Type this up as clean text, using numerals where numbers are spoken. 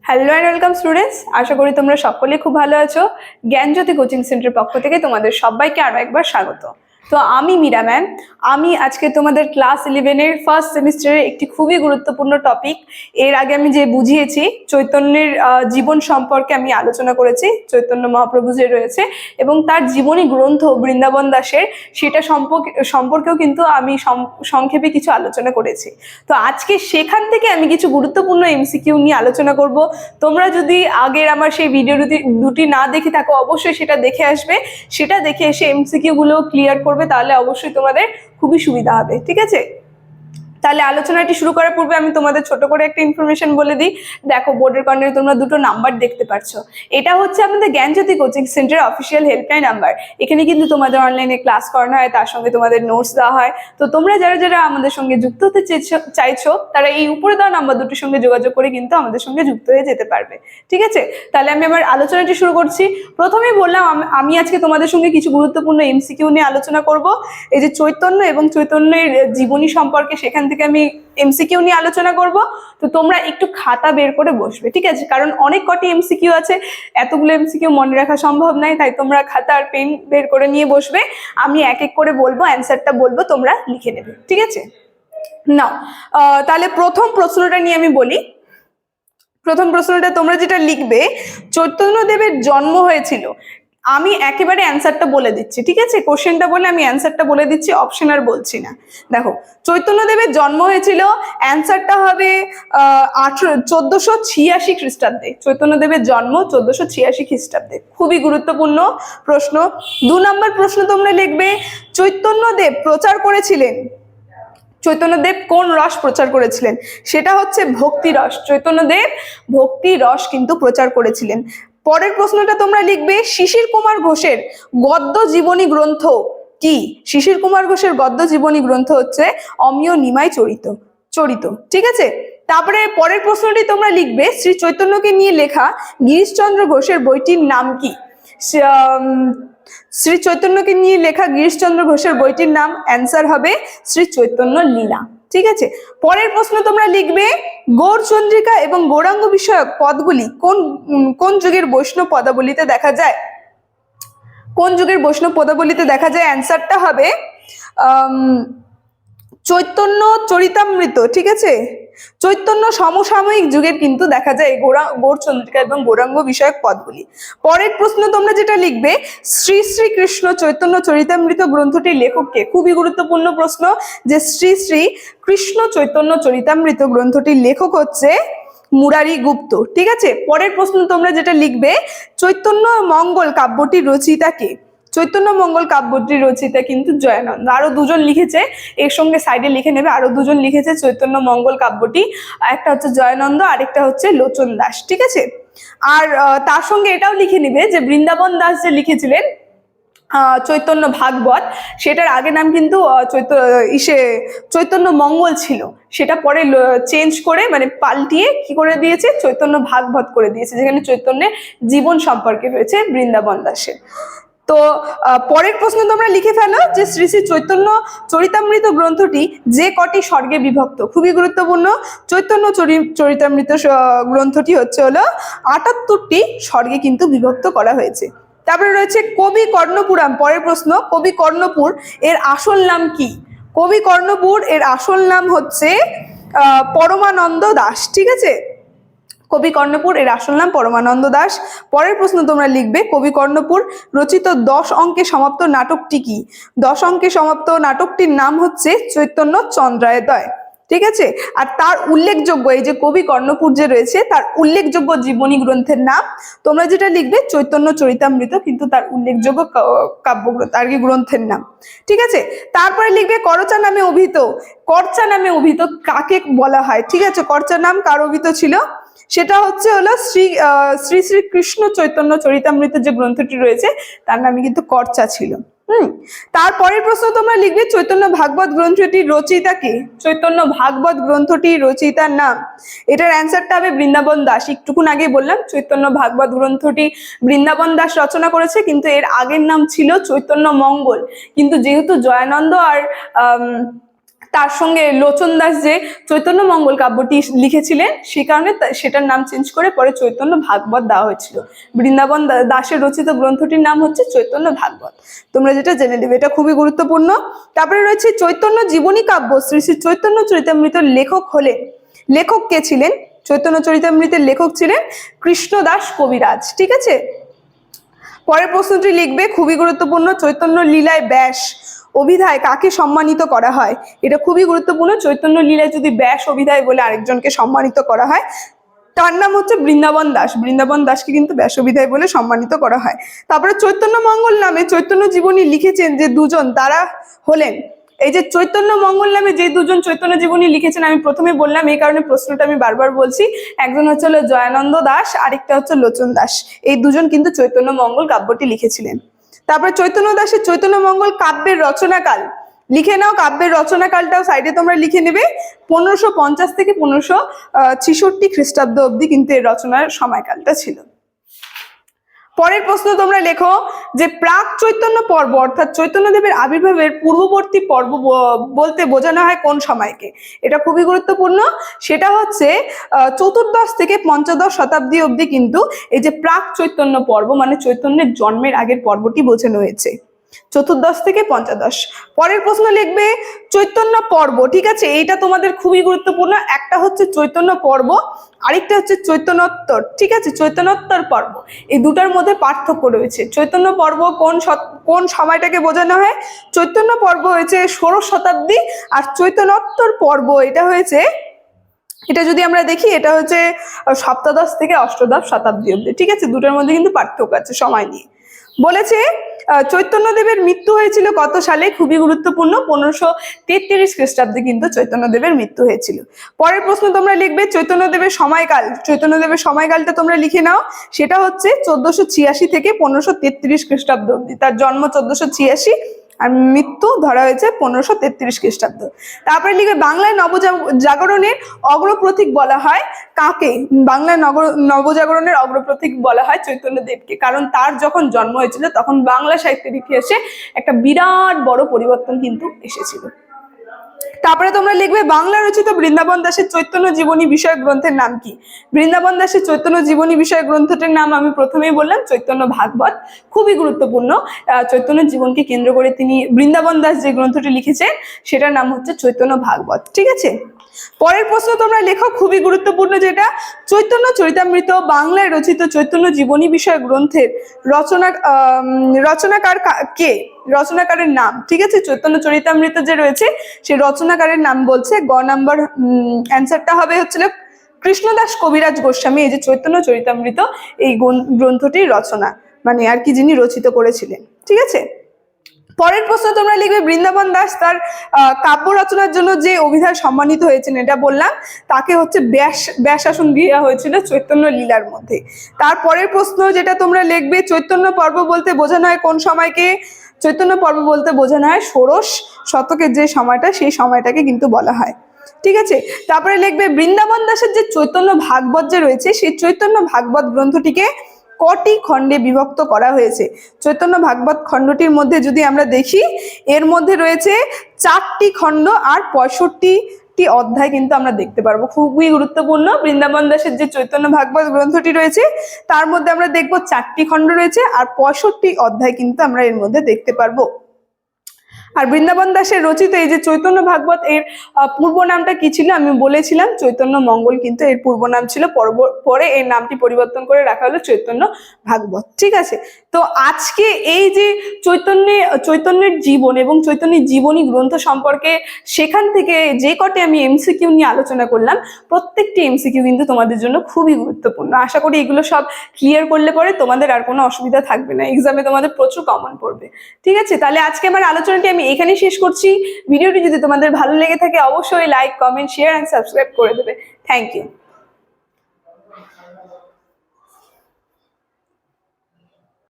Hello and welcome students, আশা করি তোমরা সকলে খুব ভালো আছো। জ্ঞানজ্যোতি কোচিং সেন্টারের পক্ষ থেকে তোমাদের সবাইকে আরো একবার স্বাগত। তো আমি মীরা ম্যাম, আমি আজকে তোমাদের ক্লাস 11-এর ফার্স্ট সেমিস্টারের একটি খুবই গুরুত্বপূর্ণ টপিক, এর আগে আমি যে বুঝিয়েছি চৈতন্যের জীবন সম্পর্কে আমি আলোচনা করেছি। চৈতন্য মহাপ্রভু যে রয়েছে এবং তার জীবনী গ্রন্থ বৃন্দাবন দাসের, সেটা সম্পর্কেও কিন্তু আমি সংক্ষেপে কিছু আলোচনা করেছি। তো আজকে সেখান থেকে আমি কিছু গুরুত্বপূর্ণ এমসিকিউ নিয়ে আলোচনা করব। তোমরা যদি আগের আমার সেই ভিডিও দুটি না দেখে থাকো, অবশ্যই সেটা দেখে আসবে। সেটা দেখে এসে এমসিকিউ গুলো ক্লিয়ার করবে, তাহলে অবশ্যই তোমাদের খুবই সুবিধা হবে। ঠিক আছে, তাহলে আলোচনাটি শুরু করার পূর্বে আমি তোমাদের ছোট করে একটা ইনফরমেশন বলে দিই। দেখো, বোর্ডের কর্নারে তোমরা দুটো নাম্বার দেখতে পাচ্ছ। এটা হচ্ছে আমাদের Gyanjyoti coaching centre official helpline number. এখানে কিন্তু তোমাদের অনলাইনে ক্লাস করানো হয়, তার সঙ্গে তোমাদের নোটস দেওয়া হয়। তো তোমরা যারা যারা আমাদের সঙ্গে যুক্ত হতে চাইছো, তারা এই উপরে দেওয়া নাম্বার দুটির সঙ্গে যোগাযোগ করে কিন্তু আমাদের সঙ্গে যুক্ত হয়ে যেতে পারবে। ঠিক আছে, তাহলে আমি আমার আলোচনাটি শুরু করছি। প্রথমেই বললাম আমি আজকে তোমাদের সঙ্গে কিছু গুরুত্বপূর্ণ এমসিকিউ নিয়ে আলোচনা করব। এই যে চৈতন্য এবং চৈতন্যের জীবনী সম্পর্কে, সেখান থেকে আমি এমসিকিউ নিয়ে আলোচনা করব। তো তোমরা একটু খাতা বের করে বসবে, ঠিক আছে? কারণ অনেক কটি এমসিকিউ আছে, এতগুলো এমসিকিউ মনে রাখা সম্ভব নয়, তাই তোমরা খাতা আর পেন বের করে নিয়ে বসবে। আমি এক এক করে বলবো, অ্যান্সারটা বলবো, তোমরা লিখে নেবে। ঠিক আছে, নাও তাহলে প্রথম প্রশ্নটা নিয়ে আমি বলি। প্রথম প্রশ্নটা তোমরা যেটা লিখবে, চৈতন্যদেবের জন্ম হয়েছিল। আমি একেবারে অ্যান্সারটা বলে দিচ্ছি, ঠিক আছে? কোশ্চেনটা বলে আমি অ্যান্সারটা বলে দিচ্ছি, অপশন আর বলছি না। দেখো, চৈতন্যদেবের জন্ম হয়েছিল, অ্যান্সারটা হবে 1486 খ্রিস্টাব্দে। চৈতন্যদেবের জন্ম 1486 খ্রিস্টাব্দে। খুবই গুরুত্বপূর্ণ প্রশ্ন। 2 নম্বর প্রশ্ন তোমরা লিখবে, চৈতন্যদেব প্রচার করেছিলেন, চৈতন্যদেব কোন রস প্রচার করেছিলেন? সেটা হচ্ছে ভক্তি রস। চৈতন্যদেব ভক্তি রস কিন্তু প্রচার করেছিলেন। পরের প্রশ্নটা তোমরা লিখবে, শিশির কুমার ঘোষের গদ্য জীবনী গ্রন্থ কি? শিশির কুমার ঘোষের গদ্য জীবনী গ্রন্থ হচ্ছে অমিয় নিমাই চরিত। ঠিক আছে, তারপরে পরের প্রশ্নটি তোমরা লিখবে, শ্রী চৈতন্যকে নিয়ে লেখা গিরিশচন্দ্র ঘোষের বইটির নাম কি? শ্রী চৈতন্যকে নিয়ে লেখা গিরিশচন্দ্র ঘোষের বইটির নাম অ্যান্সার হবে শ্রী চৈতন্য লীলা। ঠিক আছে, পরের প্রশ্ন তোমরা লিখবে, গৌরচন্দ্রিকা এবং গৌরাঙ্গ বিষয়ক পদগুলি কোন যুগের বৈষ্ণব পদাবলিতে দেখা যায়? কোন যুগের বৈষ্ণব পদাবলিতে দেখা যায়? অ্যান্সারটা হবে চৈতন্য চরিতামৃত। ঠিক আছে, চৈতন্য সমসাময়িক যুগের কিন্তু দেখা যায় গৌরচন্দ্রিকা এবং গৌরাঙ্গ বিষয়ক পদগুলি। পরের প্রশ্ন তোমরা যেটা লিখবে, শ্রী শ্রী কৃষ্ণ চৈতন্য চরিতামৃত গ্রন্থটির লেখক কে? খুবই গুরুত্বপূর্ণ প্রশ্ন, যে শ্রী শ্রী কৃষ্ণ চৈতন্য চরিতামৃত গ্রন্থটির লেখক হচ্ছে মুরারি গুপ্ত। ঠিক আছে, পরের প্রশ্ন তোমরা যেটা লিখবে, চৈতন্য মঙ্গল কাব্যটির রচয়িতা কে? চৈতন্য মঙ্গল কাব্যটির রচয়িতা কিন্তু জয়ানন্দ। আরো দুজন লিখেছে, এর সঙ্গে সাইডে লিখে নেবে, আরো দুজন লিখেছে চৈতন্য মঙ্গল কাব্যটি। একটা হচ্ছে জয়ানন্দ, আরেকটা হচ্ছে লোচন দাস। ঠিক আছে, আর তার সঙ্গে এটাও লিখে নিবে যে বৃন্দাবন দাস যে লিখেছিলেন চৈতন্য ভাগবত, সেটার আগে নাম কিন্তু চৈতন্য মঙ্গল ছিল, সেটা পরে চেঞ্জ করে মানে পাল্টিয়ে কি করে দিয়েছে, চৈতন্য ভাগবত করে দিয়েছে, যেখানে চৈতন্যের জীবন সম্পর্কে রয়েছে বৃন্দাবন দাসের। তো পরের প্রশ্ন তোমরা লিখে ফেলো, যে শ্রী শ্রী চৈতন্য চরিতামৃত গ্রন্থটি যে কটি স্বর্গে বিভক্ত? খুবই গুরুত্বপূর্ণ। চৈতন্য চরিতামৃত গ্রন্থটি হচ্ছে হলো 78টি স্বর্গে কিন্তু বিভক্ত করা হয়েছে। তারপরে রয়েছে কবি কর্ণপুরাম। পরের প্রশ্ন, কবি কর্ণপুর এর আসল নাম কি? কবি কর্ণপুর এর আসল নাম হচ্ছে পরমানন্দ দাস। ঠিক আছে, কবি কর্ণপুর এর আসল নাম পরমানন্দ দাস। পরের প্রশ্ন তোমরা লিখবে, কবি কর্ণপুর রচিত 10 অঙ্কে সমাপ্ত নাটকটি কি? 10 অঙ্কে সমাপ্ত নাটকটির নাম হচ্ছে চৈতন্য চন্দ্রায়োদয়। ঠিক আছে, আর তার উল্লেখযোগ্য, এই যে কবি কর্ণপুর যে রয়েছে, তার উল্লেখযোগ্য জীবনী গ্রন্থের নাম তোমরা যেটা লিখবে চৈতন্য চরিতামৃত, কিন্তু তার উল্লেখযোগ্য কাব্যগ্রন্থ আর কি গ্রন্থের নাম। ঠিক আছে, তারপরে লিখবে করচা নামে অভিহিত। করচা নামে অভিহিত কাকে বলা হয়? ঠিক আছে, করচা নাম কার অভিহিত ছিল? সেটা হচ্ছে হলো শ্রী শ্রী কৃষ্ণ চৈতন্য চরিতামৃত যে গ্রন্থটি রয়েছে, তার নামে কিন্তু করচা ছিল। তারপরের প্রশ্ন তোমরা লিখবে, চৈতন্য ভাগবত গ্রন্থটির রচয়িতা কে? চৈতন্য ভাগবত গ্রন্থটির রচয়িতার নাম, এটার অ্যান্সারটা হবে বৃন্দাবন দাস। একটুকুন আগে বললাম চৈতন্য ভাগবত গ্রন্থটি বৃন্দাবন দাস রচনা করেছে, কিন্তু এর আগের নাম ছিল চৈতন্য মঙ্গল। কিন্তু যেহেতু জয়ানন্দ আর তার সঙ্গে লোচন দাস যে চৈতন্য মঙ্গল কাব্যটি লিখেছিলেন, সেই কারণে সেটার নাম চেঞ্জ করে পরে চৈতন্য ভাগবত দেওয়া হয়েছিল। বৃন্দাবন দাসের রচিত গ্রন্থটির নাম হচ্ছে চৈতন্য ভাগবত, তোমরা যেটা জেনে নেবে, এটা খুবই গুরুত্বপূর্ণ। তারপরে রয়েছে চৈতন্য জীবনী কাব্য। শ্রী শ্রী চৈতন্য চরিতামৃতের লেখক কে ছিলেন? চৈতন্য চরিতামৃতের লেখক ছিলেন কৃষ্ণদাস কবিরাজ। ঠিক আছে, পরের প্রশ্নটি লিখবে, খুবই গুরুত্বপূর্ণ। চৈতন্য লীলায় ব্যাস অভিধায় কাকে সম্মানিত করা হয়? এটা খুবই গুরুত্বপূর্ণ। চৈতন্য লীলায় যদি ব্যাস অভিধায় বলে আরেকজনকে সম্মানিত করা হয়, তার নাম হচ্ছে বৃন্দাবন দাস। বৃন্দাবন দাসকে কিন্তু ব্যাস অভিধায় বলে সম্মানিত করা হয়। তারপরে চৈতন্য মঙ্গল নামে চৈতন্য জীবনী লিখেছেন যে দুজন, তারা হলেন, এই যে চৈতন্য মঙ্গল নামে যে দুজন চৈতন্য জীবনী লিখেছেন, আমি প্রথমে বললাম, এই কারণে প্রশ্নটা আমি বারবার বলছি, একজন হচ্ছে জয়ানন্দ দাস, আরেকটা হচ্ছে লোচন দাস। এই দুজন কিন্তু চৈতন্য মঙ্গল কাব্যটি লিখেছিলেন। তারপর চৈতন্য দাসের চৈতন্য মঙ্গল কাব্যের রচনাকাল লিখে নাও। কাব্যের রচনাকালটাও সাইডে তোমরা লিখে নেবে। 1550 থেকে 1566 খ্রিস্টাব্দ অব্দি কিন্তু এর রচনার সময়কালটা ছিল। পরের প্রশ্ন তোমরা লেখো যে প্রাক চৈতন্য পর্ব অর্থাৎ চৈতন্যদেবের আবির্ভাবের পূর্ববর্তী পর্ব বলতে বোঝানো হয় কোন সময়কে? এটা খুবই গুরুত্বপূর্ণ। সেটা হচ্ছে চতুর্দশ থেকে পঞ্চদশ শতাব্দী অব্দি কিন্তু এই যে প্রাক চৈতন্য পর্ব মানে চৈতন্যের জন্মের আগের পর্বটি বোঝানো হয়েছে, চতুর্দশ থেকে পঞ্চদশ। পরের প্রশ্ন লিখবে চৈতন্য পর্ব। ঠিক আছে, এইটা তোমাদের খুবই গুরুত্বপূর্ণ। একটা হচ্ছে চৈতন্য পর্ব, আরেকটা হচ্ছে চৈতন্যোত্তর। ঠিক আছে, চৈতন্যোত্তর পর্ব, এই দুটার মধ্যে পার্থক্য রয়েছে। চৈতন্য পর্ব কোন সময়টাকে বোঝানো হয়? চৈতন্য পর্ব হয়েছে ষোড়শ শতাব্দী, আর চৈতন্যোত্তর পর্ব এটা যদি আমরা দেখি, এটা হচ্ছে সপ্তদশ থেকে অষ্টদশ শতাব্দী অব্দি। ঠিক আছে, দুটার মধ্যে কিন্তু পার্থক্য আছে সময় নিয়ে। বলেছে চৈতন্যদেবের মৃত্যু হয়েছিল কত সালে? খুবই গুরুত্বপূর্ণ, 1533 খ্রিস্টাব্দে কিন্তু চৈতন্যদেবের মৃত্যু হয়েছিল। পরের প্রশ্ন তোমরা লিখবে চৈতন্যদেবের সময়কাল। চৈতন্যদেবের সময়কালটা তোমরা লিখে নাও। সেটা হচ্ছে 1486 থেকে 1533 খ্রিস্টাব্দ অব্দি। তার জন্ম 1486 আর মৃত্যু ধরা হয়েছে 1533 খ্রিস্টাব্দ। তারপরে লিখবে বাংলায় নবজাগরণের অগ্রপ্রতীক বলা হয় কাকে? বাংলায় নবজাগরণের অগ্রপ্রতীক বলা হয় চৈতন্যদেবকে, কারণ তার যখন জন্ম হয়েছিল তখন বাংলা সাহিত্যের ইতিহাসে একটা বিরাট বড় পরিবর্তন কিন্তু এসেছিল। তারপরে তোমরা লিখবে বাংলা রচিত বৃন্দাবন দাসের চৈতন্য জীবনী বিষয়ক গ্রন্থের নাম কি? বৃন্দাবন দাসের চৈতন্য জীবনী বিষয়ক গ্রন্থটির নাম আমি প্রথমেই বললাম চৈতন্য ভাগবত। খুবই গুরুত্বপূর্ণ, চৈতন্য জীবনকে কেন্দ্র করে তিনি বৃন্দাবন দাস যে গ্রন্থটি লিখেছেন সেটার নাম হচ্ছে চৈতন্য ভাগবত। ঠিক আছে, পরের প্রশ্ন তোমরা লেখো, খুবই গুরুত্বপূর্ণ, যেটা চৈতন্য চরিতামৃত বাংলায় রচিত চৈতন্য জীবনী বিষয়ক গ্রন্থের রচনাকার কে? রচনাকারের নাম। ঠিক আছে, চৈতন্য চরিতামৃত যে রয়েছে সেই রচনাকারের নাম বলছে। গ নাম্বার অ্যান্সারটা হবে হচ্ছিল কৃষ্ণদাস কবিরাজ গোস্বামী। এই যে চৈতন্য চরিতামৃত এই গ্রন্থটির রচনা মানে আর কি যিনি রচিত করেছিলেন। ঠিক আছে, পরের প্রশ্ন তোমরা লিখবে বৃন্দাবন দাস তার কাব্য রচনার জন্য যে অভিধায় সম্মানিত হয়েছেন, এটা বললাম, তাকে হচ্ছে ব্যাসাসন দেওয়া হয়েছিল চৈতন্য লীলার মধ্যে। তারপরের প্রশ্ন যেটা তোমরা লিখবে চৈতন্য পর্ব বলতে বোঝানো হয় কোন সময়কে? চৈতন্য পর্ব বলতে বোঝানো হয় ষোড়শ শতকের যে সময়টা, সেই সময়টাকে কিন্তু বলা হয়। ঠিক আছে, তারপরে লিখবে বৃন্দাবন দাসের যে চৈতন্য ভাগবত যে রয়েছে সেই চৈতন্য ভাগবত গ্রন্থটিকে কটি খণ্ডে বিভক্ত করা হয়েছে? চৈতন্য ভাগবত খণ্ডটির মধ্যে যদি আমরা দেখি, এর মধ্যে রয়েছে 4টি খণ্ড আর 65টি অধ্যায় কিন্তু আমরা দেখতে পারবো। খুবই গুরুত্বপূর্ণ, বৃন্দাবন দাসের যে চৈতন্য ভাগবত গ্রন্থটি রয়েছে তার মধ্যে আমরা দেখবো 4টি খণ্ড রয়েছে আর 65টি অধ্যায় কিন্তু আমরা এর মধ্যে দেখতে পারবো। আর বৃন্দাবন দাসের রচিত এই যে চৈতন্য ভাগবত, এর পূর্ব নামটা কি ছিল আমি বলেছিলাম, চৈতন্য মঙ্গল কিন্তু এর পূর্ব নাম ছিল। পরে এর নামটি পরিবর্তন করে রাখা হলো চৈতন্য ভাগবত। ঠিক আছে, তো আজকে এই যে চৈতন্যের জীবন এবং চৈতন্যের জীবনী গ্রন্থ সম্পর্কে সেখান থেকে যে কটি আমি এমসিকিউ নিয়ে আলোচনা করলাম, প্রত্যেকটি এমসিকিউ কিন্তু তোমাদের জন্য খুবই গুরুত্বপূর্ণ। আশা করি এগুলো সব ক্লিয়ার করলে পরে তোমাদের আর কোনো অসুবিধা থাকবে না, এক্সামে তোমাদের প্রচুর কমন পড়বে। ঠিক আছে, তাহলে আজকে আমার আলোচনাটি আমি এখানেই শেষ করছি। ভিডিওটি যদি তোমাদের ভালো লেগে থাকে অবশ্যই like, comment, share and subscribe করে দেবে। Thank you.